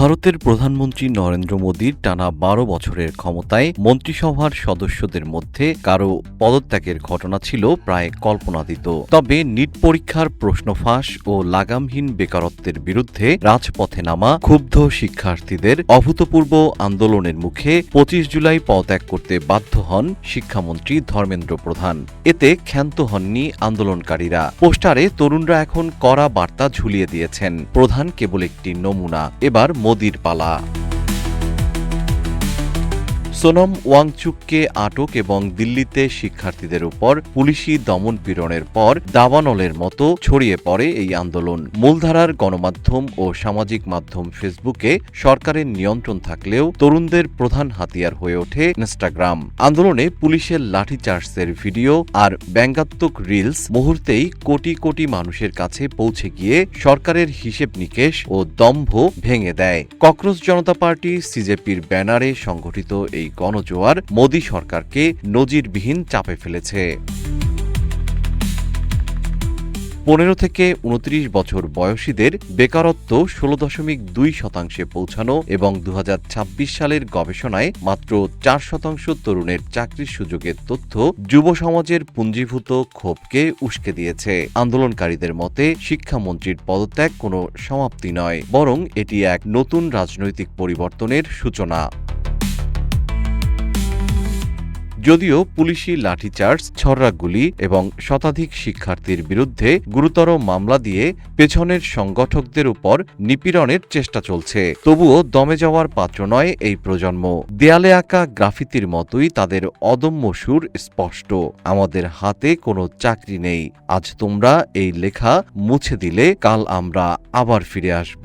ভারতের প্রধানমন্ত্রী নরেন্দ্র মোদীর টানা ১২ বছরের ক্ষমতায় মন্ত্রিসভার সদস্যদের মধ্যে কারও পদত্যাগের ঘটনা ছিল প্রায় কল্পনাতীত। তবে নিট পরীক্ষার প্রশ্ন ফাঁস ও লাগামহীন বেকারত্বের বিরুদ্ধে রাজপথে নামা ক্ষুব্ধ শিক্ষার্থীদের অভূতপূর্ব আন্দোলনের মুখে ২৫ জুলাই পদত্যাগ করতে বাধ্য হন শিক্ষামন্ত্রী ধর্মেন্দ্র প্রধান। এতে ক্ষান্ত হননি আন্দোলনকারীরা। পোস্টারে তরুণরা এখন কড়া বার্তা ঝুলিয়ে দিয়েছেন, প্রধান কেবল একটি নমুনা, এবার মোদির পালা। সোনম ওয়াংচুককে আটক এবং দিল্লিতে শিক্ষার্থীদের উপর পুলিশি দমন পীড়নের পর দাবানলের মতো ছড়িয়ে পড়ে এই আন্দোলন। মূলধারার গণমাধ্যম ও সামাজিক মাধ্যম ফেসবুকে সরকারের নিয়ন্ত্রণ থাকলেও তরুণদের প্রধান হাতিয়ার হয়ে ওঠে ইনস্টাগ্রাম। আন্দোলনে পুলিশের লাঠিচার্জের ভিডিও আর ব্যঙ্গাত্মক রিলস মুহূর্তেই কোটি কোটি মানুষের কাছে পৌঁছে গিয়ে সরকারের হিসেব নিকেশ ও দম্ভ ভেঙে দেয়। ককরোচ জনতা পার্টি সিজেপির ব্যানারে সংগঠিত এই গণজোয়ার মোদী সরকারকে নজিরবিহীন চাপে ফেলেছে। ১৫ থেকে ২৯ বছর বয়সীদের বেকারত্ব ১৬.২% পৌঁছানো এবং ২০২৬ সালের গবেষণায় মাত্র ৪% তরুণের চাকরির সুযোগের তথ্য যুব সমাজের পুঞ্জীভূত ক্ষোভকে উস্কে দিয়েছে। আন্দোলনকারীদের মতে শিক্ষামন্ত্রীর পদত্যাগ কোনো সমাপ্তি নয়, বরং এটি এক নতুন রাজনৈতিক পরিবর্তনের সূচনা। যদিও পুলিশি লাঠিচার্জ, ছররাগুলি এবং শতাধিক শিক্ষার্থীর বিরুদ্ধে গুরুতর মামলা দিয়ে পেছনের সংগঠকদের উপর নিপীড়নের চেষ্টা চলছে, তবুও দমে যাওয়ার পাত্র নয় এই প্রজন্ম। দেয়ালে আঁকা গ্রাফিতির মতোই তাদের অদম্য সুর স্পষ্ট, আমাদের হাতে কোনো চাকরি নেই, আজ তোমরা এই লেখা মুছে দিলে কাল আমরা আবার ফিরে আসব।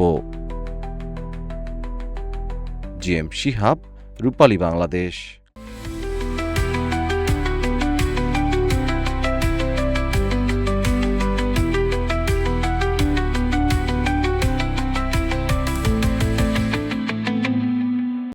জিএম শিহাব, রূপালী বাংলাদেশ।